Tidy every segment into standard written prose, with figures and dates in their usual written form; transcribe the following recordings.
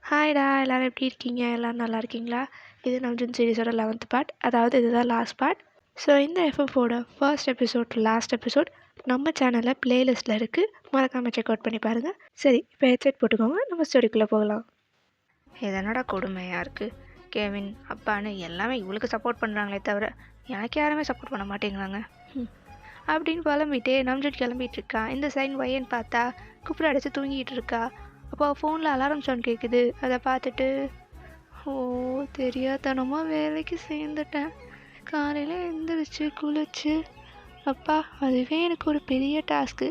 ஹாய்டா எல்லோரும் எப்படி இருக்கீங்க? எல்லோரும் நல்லா இருக்கீங்களா? இது நம்ஜன் சீரிஸோட 11th பார்ட், அதாவது இதுதான் லாஸ்ட் பார்ட். ஸோ இந்த எஃப்எஃபோட ஃபர்ஸ்ட் எபிசோட் லாஸ்ட் எபிசோட் நம்ம சேனலில் ப்ளேலிஸ்ட்டில் இருக்குது, மறக்காமல் செக் அவுட் பண்ணி பாருங்கள். சரி, இப்போ ஹெட்செட் போட்டுக்கோங்க, நம்ம ஸ்டோரிக்குள்ளே போகலாம். இதனோட கொடுமையாக இருக்குது. கெவின் அப்பான்னு எல்லாமே இவளுக்கு சப்போர்ட் பண்ணுறாங்களே தவிர எனக்கு யாருமே சப்போர்ட் பண்ண மாட்டேங்கிறாங்க அப்படின்னு புலம்பிட்டே நம்ஜன் கிளம்பிட்டு இருக்கா. இந்த சைன் வையன்னு பார்த்தா குப்புற அடித்து தூங்கிட்டு இருக்கா. அப்போ ஃபோனில் அலாரம் சவுண்ட் கேட்குது. அதை பார்த்துட்டு, ஓ தெரியாதனமாக வேலைக்கு சேர்ந்துட்டேன். காலையில் எழுந்திரிச்சு குளிச்சு, அப்பா அதுவே எனக்கு ஒரு பெரிய டாஸ்க்கு.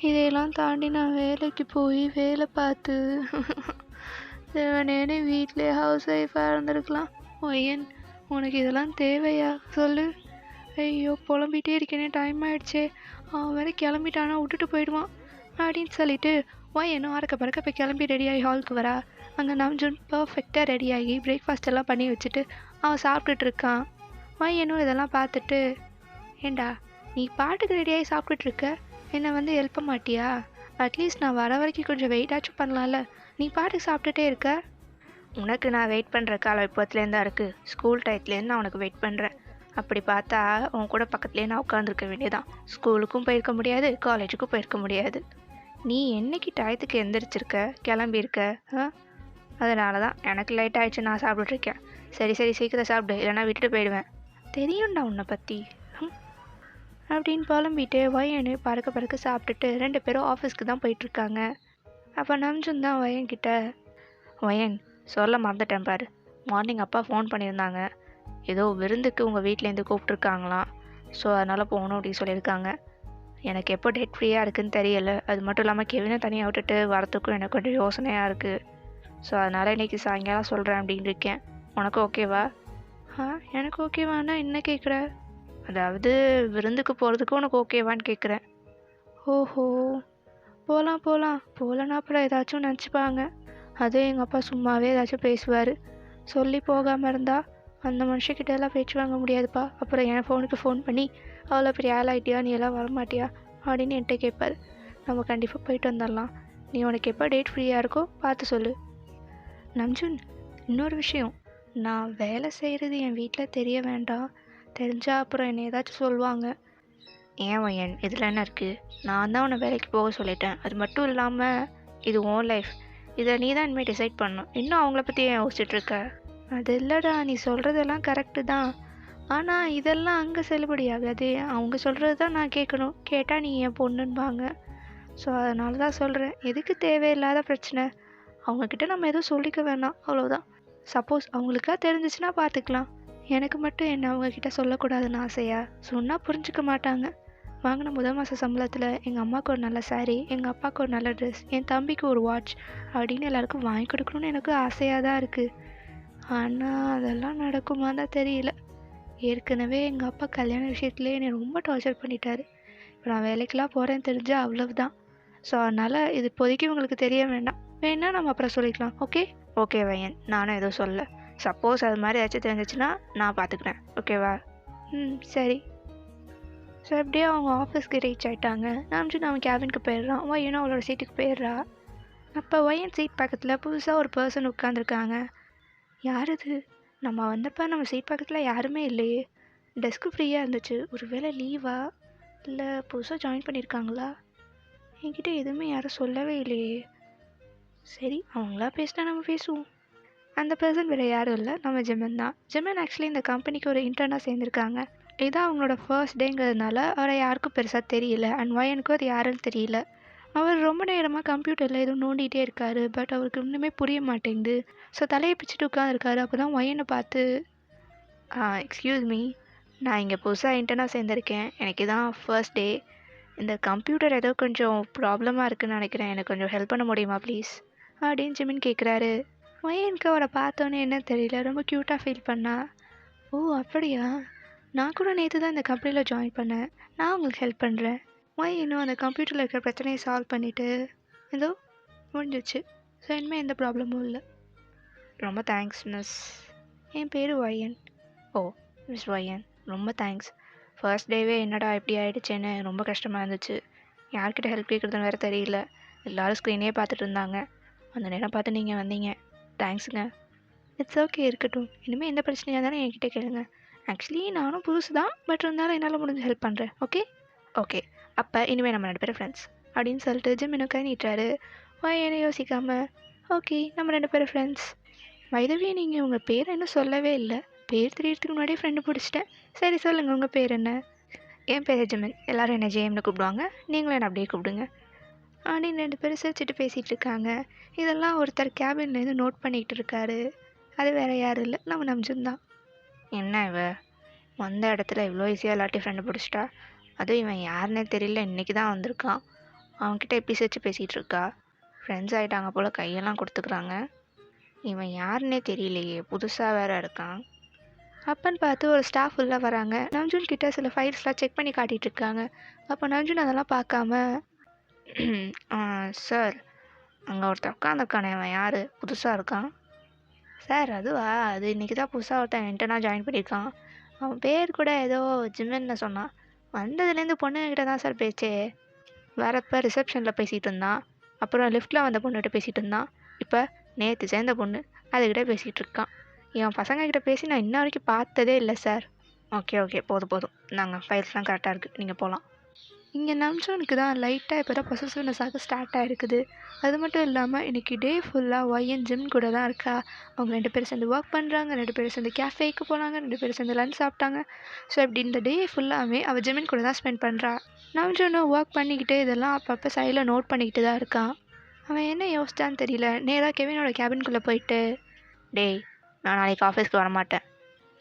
இதையெல்லாம் தாண்டி நான் வேலைக்கு போய் வேலை பார்த்து தேவனேன்னு வீட்டிலே ஹவுஸ் ஒய்ஃபாக இருந்திருக்கலாம். ஒய்யன், உனக்கு இதெல்லாம் தேவையா சொல்லு? ஐயோ புலம்பிகிட்டே இருக்கேனே, டைம் ஆகிடுச்சே, அவன் வேறு கிளம்பிட்டானா விட்டுட்டு போயிடுவான் அப்படின்னு சொல்லிட்டு ஒய்யனும் அறக்க பறக்க போய் கிளம்பி ரெடியாகி ஹாலுக்கு வரா. அங்கே நம்ஜுன் பர்ஃபெக்டாக ரெடியாகி பிரேக்ஃபாஸ்ட் எல்லாம் பண்ணி வச்சுட்டு அவன் சாப்பிட்டுட்டு இருக்கான். ஒய்யனும் இதெல்லாம் பார்த்துட்டு, ஏண்டா நீ பாட்டுக்கு ரெடியாகி சாப்பிட்டுட்ருக்க, என்னை வந்து எழுப்ப மாட்டியா? அட்லீஸ்ட் நான் வர வரைக்கும் கொஞ்சம் வெயிட்டாச்சும் பண்ணலாம்ல, நீ பாட்டுக்கு சாப்பிட்டுட்டே இருக்க. உனக்கு நான் வெயிட் பண்ணுற காலம் இப்போத்துலேருந்து தான் இருக்குது. ஸ்கூல் டயத்துலேருந்து நான் உனக்கு வெயிட் பண்ணுறேன். அப்படி பார்த்தா உன் கூட பக்கத்துலேயே நான் உட்காந்துருக்க வேண்டியதான். ஸ்கூலுக்கும் போயிருக்க முடியாது, காலேஜுக்கும் போயிருக்க முடியாது. நீ என்னைக்கு டயத்துக்கு எந்திரிச்சிருக்க கிளம்பியிருக்க? அதனால தான் எனக்கு லேட் ஆகிடுச்சு, நான் சாப்பிட்டுட்ருக்கேன். சரி சரி சீக்கிரம் சாப்பிடு, இல்லைனா விட்டுட்டு போயிடுவேன். தெரியும்டா உன்னை பற்றி அப்படின்னு புலம்பிட்டு வயனு பறக்க பறக்க சாப்பிட்டுட்டு 2 பேரும் ஆஃபீஸ்க்கு தான் போயிட்டுருக்காங்க. அப்போ நம்ஜுன் தான் வயன்கிட்ட, வயன் சொல்ல மறந்துட்டேன் பாரு, மார்னிங் அப்பா ஃபோன் பண்ணியிருந்தாங்க, ஏதோ விருந்துக்கு உங்கள் வீட்டிலேருந்து கூப்பிட்ருக்காங்களாம், ஸோ அதனால் போகணும் அப்படின்னு சொல்லியிருக்காங்க. எனக்கு எப்போ டேட் ஃப்ரீயாக இருக்குதுன்னு தெரியலை. அது மட்டும் இல்லாமல் கெவினை தனியாக விட்டுட்டு வரத்துக்கும் எனக்கு கொஞ்சம் யோசனையாக இருக்குது. ஸோ அதனால் இன்றைக்கி சாயங்காலம் சொல்கிறேன் அப்படின்னு இருக்கேன். உனக்கு ஓகேவா? எனக்கு ஓகேவானா என்ன கேட்குற? அதாவது விருந்துக்கு போகிறதுக்கு உனக்கு ஓகேவான்னு கேட்குறேன். ஓஹோ, போகலான்னா அப்புறம் ஏதாச்சும் நினச்சிப்பாங்க. அதே எங்கள் அப்பா சும்மாவே ஏதாச்சும் பேசுவார். சொல்லி போகாமல் இருந்தால் அந்த மனுஷக்கிட்ட எல்லாம் பேச்சு வாங்க முடியாதுப்பா. அப்புறம் என் ஃபோனுக்கு ஃபோன் பண்ணி அவ்வளோ பெரிய ஆளாயிட்டியா, நீ எல்லாம் வரமாட்டியா அப்படின்னு என்கிட்ட கேட்பார். நம்ம கண்டிப்பாக போயிட்டு வந்துடலாம். நீ உனக்கு எப்போ டேட் ஃப்ரீயாக இருக்கோ பார்த்து சொல்லு. நம்ஜுன், இன்னொரு விஷயம், நான் வேலை செய்கிறது என் வீட்டில் தெரிய வேண்டாம். தெரிஞ்சால் அப்புறம் என்னை ஏதாச்சும் சொல்லுவாங்க. ஏன் வயன், இதில் என்ன இருக்குது? நான் தான் உன்னை வேலைக்கு போக சொல்லிட்டேன். அது மட்டும் இல்லாமல் இது ஓன் லைஃப், இதை நீ தான் இனிமேல் டிசைட் பண்ணணும். இன்னும் அவங்கள பற்றி ஏன் யோசிச்சுட்ருக்க? அது இல்லைடா, நீ சொல்கிறதெல்லாம் கரெக்டு தான். ஆனால் இதெல்லாம் அங்கே செல்லுபடியாகாது. அவங்க சொல்கிறது தான் நான் கேட்கணும். கேட்டால் நீ என் பொண்ணுன்பாங்க. ஸோ அதனால தான் சொல்கிறேன், எதுக்கு தேவையில்லாத பிரச்சனை? அவங்கக்கிட்ட நம்ம எதுவும் சொல்லிக்க வேணாம், அவ்வளோதான். சப்போஸ் அவங்களுக்கா தெரிஞ்சிச்சுன்னா பார்த்துக்கலாம். எனக்கு மட்டும் என்ன அவங்கக்கிட்ட சொல்லக்கூடாதுன்னு ஆசையா? சொன்னால் புரிஞ்சிக்க மாட்டாங்க. வாங்கின முதல் மாத சம்பளத்தில் எங்கள் அம்மாவுக்கு ஒரு நல்ல சாரீ, எங்கள் அப்பாவுக்கு ஒரு நல்ல ட்ரெஸ், என் தம்பிக்கு ஒரு வாட்ச் அப்படின்னு எல்லாருக்கும் வாங்கி கொடுக்கணுன்னு எனக்கு ஆசையாக தான் இருக்குது. ஆனால் அதெல்லாம் நடக்குமா தான் தெரியல. ஏற்கனவே எங்கள் அப்பா கல்யாண விஷயத்துலேயே என்னை ரொம்ப டார்ச்சர் பண்ணிட்டாரு. இப்போ நான் வேலைக்கெலாம் போகிறேன்னு தெரிஞ்சால் அவ்வளவுதான். ஸோ அதனால் இது இப்போதைக்கு உங்களுக்கு தெரிய வேண்டாம். வேணா நம்ம அப்புறம் சொல்லிக்கலாம். ஓகே? ஓகே வயன், நானும் எதுவும் சொல்ல. சப்போஸ் அது மாதிரி ஏதாச்சும் தெரிஞ்சிச்சுன்னா நான் பார்த்துக்கிறேன். ஓகேவா? சரி. ஸோ அப்படியே அவங்க ஆஃபீஸ்க்கு ரீச் ஆகிட்டாங்க. நம்ஜுன் அவன் கேபினுக்கு போயிடுறான். ஒய்யனும் அவளோட சீட்டுக்கு போயிடுறா. அப்போ ஒய்யன் சீட் பக்கத்தில் புதுசாக ஒரு பர்சன் உட்காந்துருக்காங்க. யார் இது? நம்ம வந்தப்போ நம்ம சீட் பக்கத்தில் யாருமே இல்லையே. டெஸ்க்கு ஃப்ரீயாக இருந்துச்சு. ஒரு வேளை லீவா இல்லை புதுசாக ஜாயின் பண்ணியிருக்காங்களா? என்கிட்ட எதுவுமே யாரும் சொல்லவே இல்லையே. சரி, அவங்களா பேசினா நம்ம பேசுவோம். அந்த பர்சன் வேறு யாரும் இல்லை, நம்ம ஜெமன் தான். ஜெமன் ஆக்சுவலி இந்த கம்பெனிக்கு ஒரு இன்டர்னாக சேர்ந்துருக்காங்க. இதான் அவங்களோட ஃபர்ஸ்ட் டேங்கிறதுனால அவரை யாருக்கும் பெருசாக தெரியல. அண்ட் வயனுக்கும் அது யாருன்னு தெரியல. அவர் ரொம்ப நேரமாக கம்ப்யூட்டரில் எதுவும் நோண்டிகிட்டே இருக்கார். பட் அவருக்கு இன்னுமே புரிய மாட்டேங்குது. ஸோ தலையை பிச்சுட்டு உட்காந்துருக்காரு. அப்போ தான் வயனை பார்த்து, எக்ஸ்கியூஸ் மீ, நான் இங்கே புதுசாக இன்டர்னாக சேர்ந்துருக்கேன். எனக்கு இதான் ஃபர்ஸ்ட் டே. இந்த கம்ப்யூட்டர் ஏதோ கொஞ்சம் ப்ராப்ளமாக இருக்குதுன்னு நினைக்கிறேன். எனக்கு கொஞ்சம் ஹெல்ப் பண்ண முடியுமா ப்ளீஸ் அப்படின்னு ஜிமின் கேட்குறாரு. வயனுக்கு அவரை பார்த்தோன்னே என்ன தெரியல, ரொம்ப க்யூட்டாக ஃபீல் பண்ணா. ஓ அப்படியா, நான் கூட நேற்று தான் இந்த கம்பெனியில் ஜாயின் பண்ணேன். நான் உங்களுக்கு ஹெல்ப் பண்ணுறேன். இன்னும் அந்த கம்ப்யூட்டரில் இருக்கிற பிரச்சனையை சால்வ் பண்ணிவிட்டு ஏதோ முடிஞ்சிச்சு. ஸோ இனிமேல் எந்த ப்ராப்ளமும் இல்லை. ரொம்ப தேங்க்ஸ் மிஸ். என் பேர் வயன். ஓ மிஸ் வயன், ரொம்ப தேங்க்ஸ். ஃபர்ஸ்ட் டேவே என்னடா இப்படி ஆகிடுச்சேன்னு ரொம்ப கஷ்டமாக இருந்துச்சு. யார்கிட்ட ஹெல்ப் கேட்குறதுன்னு வேறு தெரியல. எல்லோரும் ஸ்க்ரீனே பார்த்துட்டு இருந்தாங்க. அந்த நேரம் பார்த்து நீங்கள் வந்தீங்க. தேங்க்ஸுங்க. இட்ஸ் ஓகே இருக்கட்டும். இனிமேல் எந்த பிரச்சனையாக இருந்தாலும் என்கிட்ட கேளுங்க. ஆக்சுவலி நானும் புதுசு தான், பட் இருந்தாலும் என்னால் முடிஞ்ச ஹெல்ப் பண்ணுறேன். Okay okay. அப்போ இனிமேல் நம்ம 2 பேரும் ஃப்ரெண்ட்ஸ் அப்படின்னு சொல்லிட்டு ஜிமினு கை நீட்டுறாரு. என்ன யோசிக்காம ஓகே நம்ம 2 பேரும் ஃப்ரெண்ட்ஸ். வைதவி நீங்கள் உங்கள் பேரை இன்னும் சொல்லவே இல்லை. பேர் தெரியறதுக்கு முன்னாடியே ஃப்ரெண்டு பிடிச்சிட்டேன். சரி சொல்லுங்கள் உங்கள் பேர் என்ன? என் பேர் ஜிமின். எல்லோரும் என்ன ஜேம்னு கூப்பிடுவாங்க. நீங்களும் என்ன அப்படியே கூப்பிடுங்க அப்படின்னு 2 பேரும் சிரிச்சுட்டு பேசிகிட்டு இருக்காங்க. இதெல்லாம் ஒருத்தர் கேபின்லேருந்து நோட் பண்ணிகிட்டு இருக்காரு. அது வேறு யாரும் இல்லை, நம்ம நம்ஜுன் தான். என்ன இவ வந்த இடத்துல இவ்வளோ ஈஸியாக எல்லாத்தையும் ஃப்ரெண்டு பிடிச்சிட்டா? அதுவும் இவன் யாருன்னே தெரியல, இன்றைக்கி தான் வந்திருக்கான். அவன்கிட்ட எப்படி சிரிச்சு பேசிகிட்டு இருக்கா? ஃப்ரெண்ட்ஸ் ஆகிட்டாங்க போல், கையெல்லாம் கொடுத்துக்குறாங்க. இவன் யாருன்னே தெரியலையே, புதுசாக வேறு இருக்கான். அப்பன்னு பார்த்து ஒரு ஸ்டாஃப் ஃபுல்லாக வராங்க. நம்ஜுன் கிட்ட சில ஃபைல்ஸ்லாம் செக் பண்ணி காட்டிகிட்டு இருக்காங்க. அப்போ நம்ஜுன் அதெல்லாம் பார்க்காம சார் அங்கே ஒருத்தர் உட்காந்துருக்கானே, அவன் யார்? புதுசாக இருக்கான். சார் அதுவா, அது இன்றைக்கி தான் புதுசாக ஒருத்தன் இன்டர்னாக ஜாயின் பண்ணியிருக்கான். அவன் பேர் கூட ஏதோ ஜிமின்னு சொன்னான். வந்ததுலேருந்து பொண்ணுங்கிட்ட தான் சார் பேச்சே. வரப்போ ரிசப்ஷனில் பேசிகிட்டு இருந்தான். அப்புறம் லிஃப்ட்டில் வந்த பொண்ணுகிட்ட பேசிகிட்டு இருந்தான். இப்போ நேற்று சேர்ந்த பொண்ணு அதுக்கிட்ட பேசிகிட்டு இருக்கான். இவன் பசங்கக்கிட்ட பேசி நான் இன்ன வரைக்கும் பார்த்ததே இல்லை சார். ஓகே போதும். நாங்கள் ஃபைல்ஸ்லாம் கரெக்டாக இருக்குது, நீங்கள் போகலாம். இங்கே நம்ஜுனுக்கு தான் லைட்டாக இப்போ தான் பொசசிவ்னஸாக ஸ்டார்ட் ஆகிருக்குது. அது மட்டும் இல்லாமல் இன்றைக்கி டே ஃபுல்லாக ஒய்என் ஜிம் கூட தான் இருக்கா. அவங்க 2 பேரும் சேர்ந்து ஒர்க் பண்ணுறாங்க, 2 பேரும் சேர்ந்து கேஃபேக்கு போனாங்க, 2 பேரும் சேர்ந்து லஞ்ச் சாப்பிட்டாங்க. ஸோ இப்படி இந்த டே ஃபுல்லாகவே அவள் ஜிமின் கூட தான் ஸ்பெண்ட் பண்ணுறா. நம்ஜுனும் ஒர்க் பண்ணிக்கிட்டு இதெல்லாம் அப்பப்போ சைடில் நோட் பண்ணிக்கிட்டு தான் இருக்கான். அவன் என்ன யோசிச்சான்னு தெரியல. நேராக கெவினோட கேபின்குள்ளே போயிட்டு, டேய் நான் நாளைக்கு ஆஃபீஸ்க்கு வரமாட்டேன்.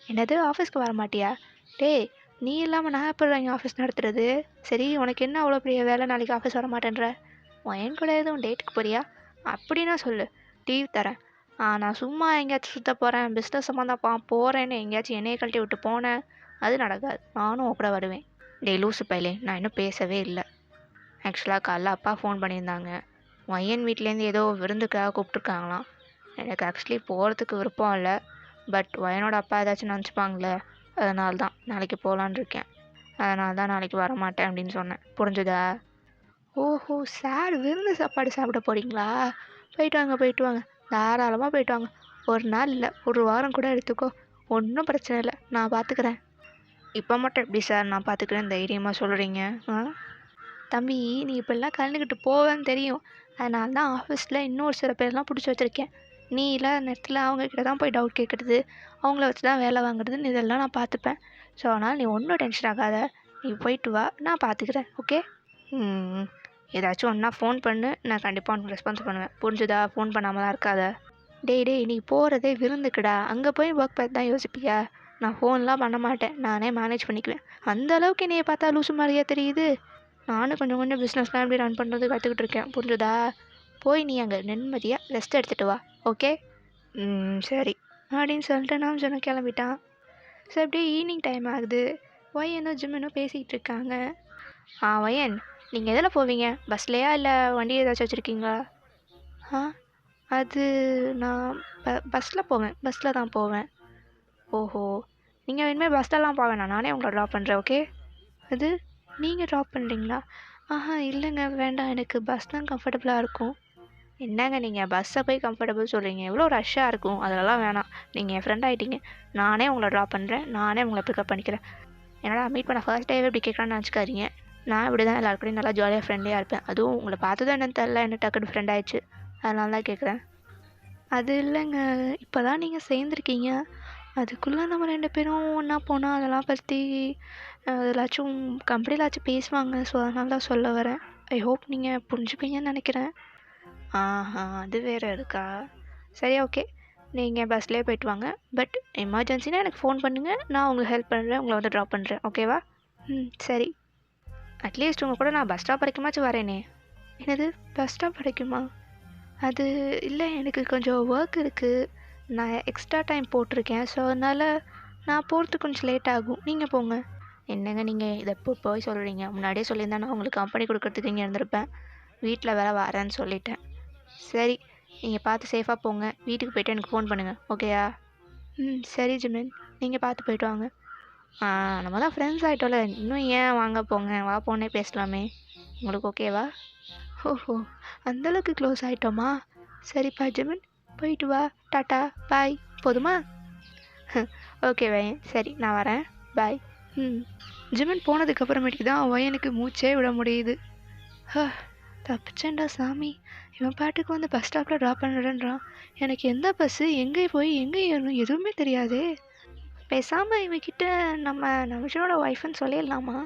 என்னது ஆஃபீஸ்க்கு வரமாட்டியா? டேய் நீ இல்லாமல் நான் எப்படி இங்கே ஆஃபீஸ் நடத்துறது? சரி உனக்கு என்ன அவ்வளோ பெரிய வேலை, நாளைக்கு ஆஃபீஸ் வர மாட்டேன்ற? என் கூட எதுவும் டேட்டுக்கு போறியா? அப்படின்னா சொல்லு, லீவ் தரேன். நான் சும்மா எங்கேயாச்சும் சுற்ற போகிறேன், பிஸ்னஸ் சம்மந்தம் போகிறேன்னு எங்கேயாச்சும் என்னையை கழட்டி விட்டு போனேன், அது நடக்காது. நானும் கூட வருவேன். டேய் லூசு பையலே, நான் இன்னும் பேசவே இல்லை. ஆக்சுவலாக காலைல அப்பா ஃபோன் பண்ணியிருந்தாங்க. ஒய்யன் வீட்லேருந்து ஏதோ விருந்துக்காக கூப்பிட்ருக்காங்களாம். எனக்கு ஆக்சுவலி போகிறதுக்கு விருப்பம் இல்லை, பட் ஒயனோட அப்பா ஏதாச்சும் நினச்சிப்பாங்களே, அதனால தான் நாளைக்கு போகலான் இருக்கேன். அதனால தான் நாளைக்கு வரமாட்டேன் அப்படின்னு சொன்னேன். புரிஞ்சுதா? ஓஹோ சார் விருந்து சாப்பாடு சாப்பிட போகிறீங்களா? போயிட்டு வாங்க தாராளமாக போயிட்டு வாங்க. ஒரு நாள் இல்லை, ஒரு வாரம் கூட எடுத்துக்கோ, ஒன்றும் பிரச்சனை இல்லை, நான் பார்த்துக்கிறேன். இப்போ மட்டும் எப்படி சார் நான் பார்த்துக்கிறேன் தைரியமாக சொல்கிறீங்க? தம்பி நீ இப்படிலாம் கலந்துக்கிட்டு போவேன்னு தெரியும். அதனால தான் ஆஃபீஸில் இன்னொரு சில பேர்லாம் பிடிச்சி வச்சுருக்கேன். நீ இல்லாத நேரத்தில் அவங்கக்கிட்ட தான் போய் டவுட் கேட்குறது, அவங்கள வச்சு தான் வேலை வாங்குறதுன்னு இதெல்லாம் நான் பார்த்துப்பேன். ஸோ அதனால் நீ ஒன்றும் டென்ஷன் ஆகாத, நீ போயிட்டு வா, நான் பார்த்துக்கிறேன். ஓகே ஏதாச்சும் ஒன்றா ஃபோன் பண்ணு, நான் கண்டிப்பாக உனக்கு ரெஸ்பான்ஸ் பண்ணுவேன். புரிஞ்சுதா? ஃபோன் பண்ணாமல் தான் இருக்காத. டேய் நீ போகிறதே விருந்துக்குடா, அங்கே போய் ஒர்க் பார்த்து தான் யோசிப்பியா? நான் ஃபோன்லாம் பண்ண மாட்டேன், நானே மேனேஜ் பண்ணிக்குவேன். அந்த அளவுக்கு என்னையை பார்த்தா லூசு மாதிரியா தெரியுது? நானும் கொஞ்சம் பிஸ்னஸ்லாம் எப்படி ரன் பண்ணுறது கற்றுக்கிட்டு இருக்கேன். புரிஞ்சுதா? போய் நீ அங்கே நிம்மதியாக ரெஸ்ட் எடுத்துகிட்டு வா. ஓகே சரி அப்படின்னு சொல்லிட்டு நான் சொன்ன கிளம்பிட்டான். ஸோ அப்படியே ஈவினிங் டைம் ஆகுது. ஒய்யனும் ஜிம்முனும் பேசிகிட்டு இருக்காங்க. ஒய்யன் நீங்கள் எதில் போவீங்க? பஸ்லையா இல்லை வண்டி ஏதாச்சும் வச்சுருக்கீங்களா? அது நான் பஸ்ஸில் தான் போவேன். ஓஹோ நீங்கள் இனிமேல் பஸ்லலாம் போக வேணாம், நானே உங்களை ட்ராப் பண்ணுறேன். ஓகே அது நீங்கள் ட்ராப் பண்ணுறீங்களா? இல்லைங்க வேண்டாம், எனக்கு பஸ் தான் கம்ஃபர்டபுளாக இருக்கும். என்னங்க நீங்கள் பஸ்ஸை போய் கம்ஃபர்டபுள் சொல்கிறீங்க? எவ்வளோ ரஷ்ஷாக இருக்கும், அதெல்லாம் வேணாம். நீங்கள் என் ஃப்ரெண்ட் ஆகிட்டீங்க, நானே உங்களை ட்ராப் பண்ணுறேன், நானே உங்களை பிக்கப் பண்ணிக்கிறேன். என்னடா மீட் பண்ண ஃபர்ஸ்ட் டேவே இப்படி கேட்குறான்னு நினச்சிக்காதீங்க. நான் இப்படி தான் எல்லாருக்கூடையும் நல்லா ஜாலியாக ஃப்ரெண்ட்லியாக இருப்பேன். அதுவும் உங்களை பார்த்ததும் என்னன்னு தெரில, என்ன டக்குன்னு ஃப்ரெண்ட் ஆயிடுச்சு, அதனால தான் கேட்குறேன். அது இல்லைங்க, இப்போ தான் நீங்கள் சேர்ந்துருக்கீங்க, அதுக்குள்ளே நம்ம 2 பேரும் ஒன்றா போனால் அதெல்லாம் பற்றி ஏதாச்சும் கம்பெனிலாச்சும் பேசுவாங்க. ஸோ அதனால தான் சொல்ல வரேன். ஐ ஹோப் நீங்கள் புரிஞ்சுப்பீங்கன்னு நினைக்கிறேன். அது வேறு இருக்கா? சரி ஓகே, நீங்கள் பஸ்லேயே போயிட்டு வாங்க. பட் எமர்ஜென்சினா எனக்கு ஃபோன் பண்ணுங்கள், நான் உங்களுக்கு ஹெல்ப் பண்ணுறேன், உங்களை வந்து ட்ராப் பண்ணுறேன். ஓகேவா? சரி. அட்லீஸ்ட் உங்கள் கூட நான் பஸ் ஸ்டாப் வரைக்குமாச்சும் வரேனே. என்னது பஸ் ஸ்டாப் வரைக்குமா? அது இல்லை, எனக்கு கொஞ்சம் ஒர்க் இருக்குது, நான் எக்ஸ்ட்ரா டைம் போட்டிருக்கேன். ஸோ அதனால் நான் போகிறதுக்கு கொஞ்சம் லேட் ஆகும். நீங்கள் போங்க. என்னங்க நீங்கள் இதை இப்போ போய் சொல்கிறீங்க? முன்னாடியே சொல்லியிருந்தேன், நான் உங்களுக்கு கம்பெனி கொடுக்கறதுக்கு இங்கே இருந்திருப்பேன். வீட்டில் வேலை வரேன்னு சொல்லிட்டேன். சரி நீங்கள் பார்த்து சேஃபாக போங்க, வீட்டுக்கு போய்ட்டு எனக்கு ஃபோன் பண்ணுங்கள். ஓகேயா? சரி ஜிமின், நீங்கள் பார்த்து போய்ட்டு வாங்க. நம்ம தான் ஃப்ரெண்ட்ஸ் ஆகிட்டோம்ல, இன்னும் ஏன் வாங்க போங்க, வா போனே பேசலாமே. உங்களுக்கு ஓகேவா? ஓஹோ அந்தளவுக்கு க்ளோஸ் ஆகிட்டோமா? சரிப்பா ஜிமின், போயிட்டு வா, டாட்டா, பாய், போதுமா? ஓகே வயன், சரி நான் வரேன், பாய். ஜிமின் போனதுக்கு அப்புறமேட்டுக்கு தான் வயனுக்கு மூச்சே விட முடியுது. தப்பிச்சேன்டா சாமி, இவன் பாட்டுக்கு வந்து பஸ் ஸ்டாப்பில் ட்ராப் பண்ணுறேன்றான். எனக்கு எந்த பஸ்ஸு, எங்கே போய் எங்கே ஏறணும் எதுவுமே தெரியாதே. பேசாமல் இவன்கிட்ட நம்ம நமிஷனோட ஒய்ஃப்னு சொல்லிடலாமா?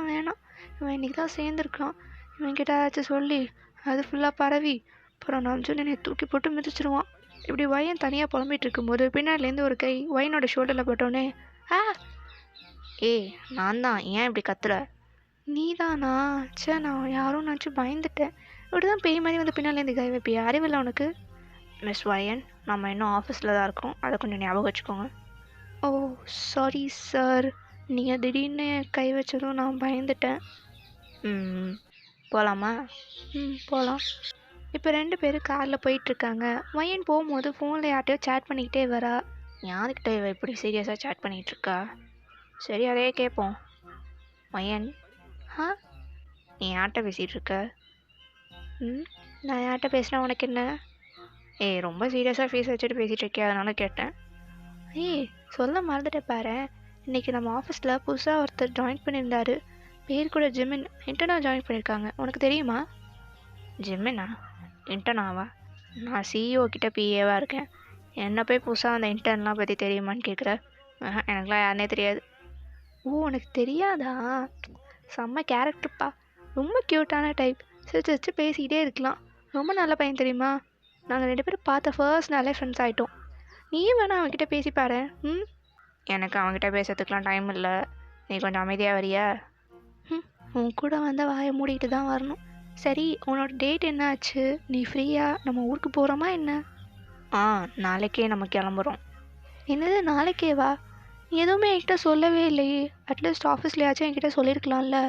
வேணாம், இவன் இன்றைக்கி தான் சேர்ந்துருக்கான். இவன்கிட்ட ஏதாச்சும் சொல்லி அது ஃபுல்லாக பரவி அப்புறம் நமிஷன் என்னை தூக்கி போட்டு மிதிச்சிருவான். இப்படி வயன் தனியாக புலம்பிகிட்டு இருக்கும்போது பின்னாடிலேருந்து ஒரு கை வயனோட ஷோல்டரில் போட்டோன்னே, ஏய் நான் தான், ஏன் இப்படி கத்துற? நீ தானா? சே, நான் யாரும் நினச்சி பயந்துட்டேன். இப்படி தான் பேய் மாதிரி வந்து பின்னாலேருந்து கை வைப்பியா? அறிவில்லை உனக்கு? மிஸ் வயன், நம்ம இன்னும் ஆஃபீஸில் தான் இருக்கோம், அதை கொஞ்சம் ஞாபகம் வச்சுக்கோங்க. ஓ சாரி சார், நீங்கள் திடீர்னு கை வச்சதும் நான் பயந்துட்டேன். போகலாமா? போகலாம். இப்போ 2 பேரும் காரில் போயிட்டுருக்காங்க. வயன் போகும்போது ஃபோனில் யார்கிட்டயோ சேட் பண்ணிக்கிட்டே வரா. யாருக்கிட்ட இவ இப்படி சீரியஸாக சேட் பண்ணிகிட்ருக்கா? சரி, அதே கேட்போம். வயன், நீ யார்கிட்ட பேசிகிட்டு இருக்க? நான் யார்கிட்ட பேசினா உனக்கு என்ன? ரொம்ப சீரியஸாக ஃபேஸ் வச்சுட்டு பேசிகிட்டு இருக்கே, அதனால கேட்டேன். சொல்ல மறந்துட்டே பாரு, இன்றைக்கி நம்ம ஆஃபீஸில் புதுசாக ஒருத்தர் ஜாயின் பண்ணியிருந்தாரு. பேர் கூட ஜிமின், இன்டர்னாக ஜாயின் பண்ணியிருக்காங்க. உனக்கு தெரியுமா? ஜிமினா? இன்டர்னாவா? நான் சிஇஓ கிட்ட பிஏவாக இருக்கேன். என்ன போய் புதுசாக அந்த இன்டர்ன்லாம் பற்றி தெரியுமான்னு கேட்குற? எனக்குலாம் யாருனே தெரியாது. ஓ, உனக்கு தெரியாதா? செம்ம கேரக்டர்ப்பா, ரொம்ப க்யூட்டான டைப். சிரிச்சு வச்சு பேசிக்கிட்டே இருக்கலாம். ரொம்ப நல்ல பையன் தெரியுமா? நாங்கள் 2 பேரும் பார்த்த ஃபர்ஸ்ட் நாளே ஃப்ரெண்ட்ஸ் ஆகிட்டோம். நீயும் வேணா அவன்கிட்ட பேசிப்பாரு. எனக்கு அவன்கிட்ட பேசுறதுக்கெலாம் டைம் இல்லை. நீ கொஞ்சம் அமைதியாக வரியா? உன் கூட வந்தால் வாயை மூடிட்டு தான் வரணும். சரி, உன்னோட டேட் என்ன ஆச்சு? நீ ஃப்ரீயா? நம்ம ஊருக்கு போகிறோமா என்ன? நாளைக்கே நம்ம கிளம்புறோம். என்னது நாளைக்கே வா? எதுவுமே என்கிட்ட சொல்லவே இல்லையே. அட்லீஸ்ட் ஆஃபீஸ்லையாச்சும் என்கிட்ட சொல்லியிருக்கலாம்ல.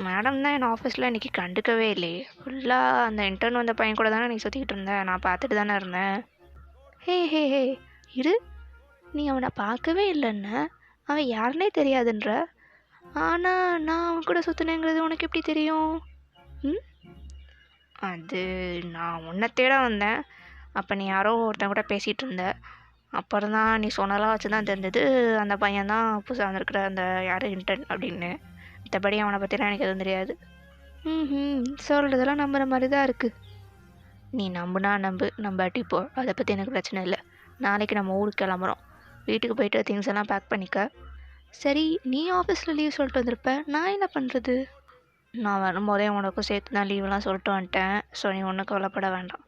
மேடம் தான் என் ஆஃபீஸில் இன்றைக்கி கண்டுக்கவே இல்லையே. ஃபுல்லாக அந்த இன்டர்ன் வந்த பையன் கூட தானே நீ சுற்றிக்கிட்டு இருந்த. நான் பார்த்துட்டு தானே இருந்தேன். ஹே இரு, நீ அவனை பார்க்கவே இல்லைன்னு அவன் யாருன்னே தெரியாதுன்ற. ஆனால் நான் அவன் கூட சுற்றினேங்கிறது உனக்கு எப்படி தெரியும்? அது நான் உன்னை தேட வந்தேன். அப்போ நீ யாரோ ஒருத்தன் கூட பேசிகிட்டு இருந்த. அப்புறம் தான் நீ சொன்னலாம் வச்சு தான் தெரிஞ்சது அந்த பையன் தான் புதுசாக வந்திருக்கிற அந்த யார் இன்டர்ன் அப்படின்னு. மற்றபடி அவனை பற்றிலாம் எனக்கு எதுவும் தெரியாது. சொல்கிறதெல்லாம் நம்புகிற மாதிரி தான் இருக்குது. நீ நம்புனா நம்பு, நம்பாட்டி போ, அதை பற்றி எனக்கு பிரச்சனை இல்லை. நாளைக்கு நம்ம ஊருக்கு கிளம்புறோம். வீட்டுக்கு போய்ட்டு திங்ஸ் எல்லாம் பேக் பண்ணிக்க. சரி, நீ ஆஃபீஸில் லீவ் சொல்லிட்டு வந்திருப்ப, நான் என்ன பண்ணுறது? நான் வரும்போதே உனக்கும் சேர்த்து தான் லீவெலாம் சொல்லிட்டு வந்துட்டேன். ஸோ நீ ஒன்றும் கவலைப்பட வேண்டாம்.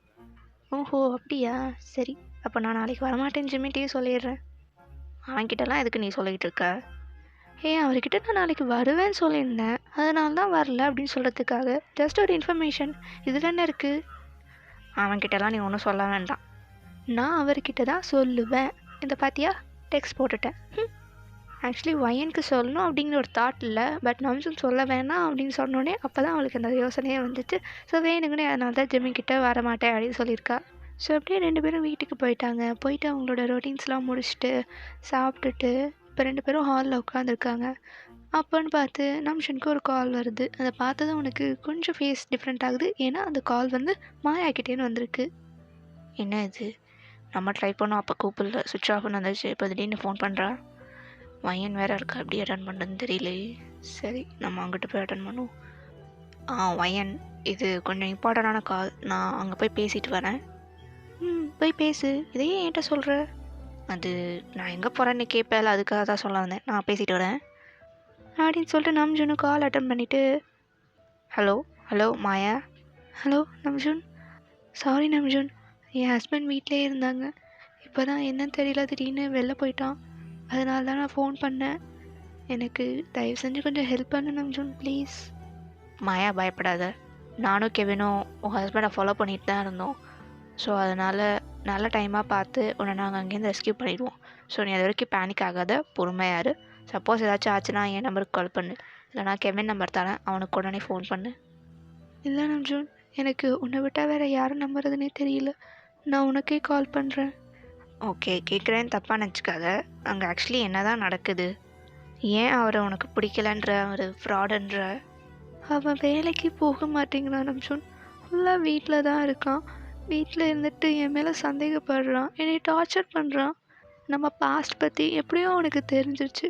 ஓஹோ அப்படியா? சரி, அப்போ நான் நாளைக்கு வரமாட்டேன்னு ஜிம்மிட்டே சொல்லிடுறேன். அவன்கிட்டலாம் எதுக்கு நீ சொல்லிகிட்டு இருக்க? அவர்கிட்ட நான் நாளைக்கு வருவேன்னு சொல்லியிருந்தேன். அதனால தான் வரல அப்படின்னு சொல்கிறதுக்காக ஜஸ்ட் ஒரு இன்ஃபர்மேஷன். இதில் என்ன இருக்குது? அவன்கிட்டலாம் நீ ஒன்றும் சொல்ல வேண்டாம். நான் அவர்கிட்ட தான் சொல்லுவேன். இந்த பார்த்தியா, டெக்ஸ்ட் போட்டுட்டேன். ஆக்சுவலி வயனுக்கு சொல்லணும் அப்படிங்கிற ஒரு தாட் இல்லை. பட் நம்சும் சொல்ல வேணாம் அப்படின்னு சொன்னோடனே அப்போ தான் அவளுக்கு அந்த யோசனையே வந்துச்சு. ஸோ வேணுங்கன்னு அதனால தான் ஜிம்மிக்கிட்ட வரமாட்டேன் அப்படின்னு சொல்லியிருக்கா. ஸோ அப்படியே 2 பேரும் வீட்டுக்கு போயிட்டாங்க. போயிட்டு அவங்களோட ரொட்டீன்ஸ்லாம் முடிச்சுட்டு சாப்பிட்டுட்டு இப்போ 2 பேரும் ஹாலில் உட்காந்துருக்காங்க. அப்போன்னு பார்த்து நம்ஷனுக்கு ஒரு கால் வருது. அதை பார்த்ததும் உனக்கு கொஞ்சம் ஃபேஸ் டிஃப்ரெண்ட் ஆகுது. ஏன்னா அந்த கால் வந்து மாயாக்கிட்டேன்னு வந்திருக்கு. என்ன இது, நம்ம ட்ரை பண்ணோம் அப்போ கூப்பிடல, சுவிட்ச் ஆஃப்னு வந்துச்சு. இப்போ திடீர்னு ஃபோன் பண்ணுறா. வயன் வேறு இருக்கா, எப்படி அட்டன் பண்ணுறதுன்னு தெரியலையே. சரி, நம்ம அங்கிட்டு போய் அட்டன் பண்ணுவோம். வயன், இது கொஞ்சம் இம்பார்ட்டண்டான கால். நான் அங்கே போய் பேசிட்டு வரேன். போய் பேசு. இதையே என்கிட்ட சொல்கிற? அது நான் எங்கே போகிறேன்னு கேட்பேன், அதுக்காக தான் சொல்ல வந்தேன். நான் பேசிட்டு வரேன் அப்படின்னு சொல்லிட்டு நம்ஜுனும் கால் அட்டன் பண்ணிவிட்டு, ஹலோ மாயா. ஹலோ நம்ஜுன். சாரி நம்ஜுன், என் ஹஸ்பண்ட் வீட்டிலே இருந்தாங்க. இப்போ தான் என்னன்னு தெரியல, திடீர்னு வெளில போயிட்டான். அதனால தான் நான் ஃபோன் பண்ணேன். எனக்கு தயவு செஞ்சு கொஞ்சம் ஹெல்ப் பண்ணு நம்ஜுன், ப்ளீஸ். மாயா, பயப்படாத. நானும் கெவினும் உங்கள் ஹஸ்பண்டை ஃபாலோ பண்ணிட்டு தான் இருந்தோம். ஸோ அதனால் நல்ல டைமாக பார்த்து உன்னை நாங்கள் அங்கேருந்து ரெஸ்கியூ பண்ணிடுவோம். ஸோ நீ அது வரைக்கும் பேனிக் ஆகாத, பொறுமையாரு. சப்போஸ் ஏதாச்சும் ஆச்சுன்னா என் நம்பருக்கு கால் பண்ணு, இல்லைனா கெவின் நம்பர் தரேன், அவனுக்கு உடனே ஃபோன் பண்ணு. இல்லை நம்ஜுன், எனக்கு உன்னை விட்டால் வேறு யாரும் நம்புறதுனே தெரியல. நான் உனக்கே கால் பண்ணுறேன். ஓகே, கேட்குறேன்னு தப்பாக நினச்சிக்காத. அங்கே ஆக்சுவலி என்ன தான் நடக்குது? ஏன் அவரை உனக்கு பிடிக்கலன்ற, அவர் ஃப்ராடுன்ற? அவன் வேலைக்கு போக மாட்டேங்கிறான் நம்ஜுன், ஃபுல்லாக வீட்டில் தான் இருக்கான். வீட்டில் இருந்துட்டு என் மேலே சந்தேகப்படுறான், என்னை டார்ச்சர் பண்ணுறான். நம்ம பாஸ்ட் பற்றி எப்படியோ அவனுக்கு தெரிஞ்சிருச்சு.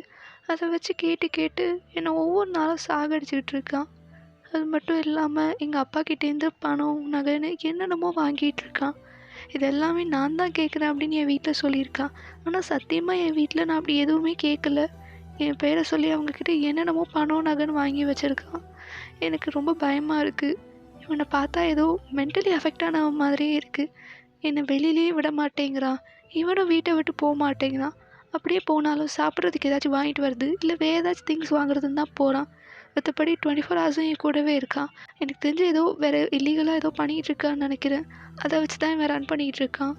அதை வச்சு கேட்டு கேட்டு என்னை ஒவ்வொரு நாளும் சாகடிச்சிக்கிட்டு இருக்கான். அது மட்டும் இல்லாமல் எங்கள் அப்பா கிட்டேருந்து பணம் நகைன்னு என்னென்னமோ வாங்கிட்டு இருக்கான். இது எல்லாமே நான் தான் கேட்குறேன் அப்படின்னு என் வீட்டில் சொல்லியிருக்கான். ஆனால் சத்தியமாக என் வீட்டில் நான் அப்படி எதுவுமே கேட்கல. என் பேரை சொல்லி அவங்கக்கிட்ட என்னென்னமோ பணம் நகைன்னு வாங்கி வச்சுருக்கான். எனக்கு ரொம்ப பயமாக இருக்குது. இவனை பார்த்தா ஏதோ மென்டலி அஃபெக்ட் ஆன மாதிரியே இருக்குது. என்னை வெளியிலேயே விட மாட்டேங்கிறான். இவனும் வீட்டை விட்டு போக மாட்டேங்கிறான். அப்படியே போனாலும் சாப்பிட்றதுக்கு ஏதாச்சும் வாங்கிட்டு வருது, இல்லை வேறு ஏதாச்சும் திங்ஸ் வாங்குறதுன்னு தான் போகிறான். மற்றபடி 24 ஹவர்ஸும் என் கூடவே இருக்கான். எனக்கு தெரிஞ்சு ஏதோ வேறு இல்லீகலாக ஏதோ பண்ணிகிட்டு இருக்கான்னு நினைக்கிறேன். அதை வச்சு தான் இவன் ரன் பண்ணிகிட்டு இருக்கான்.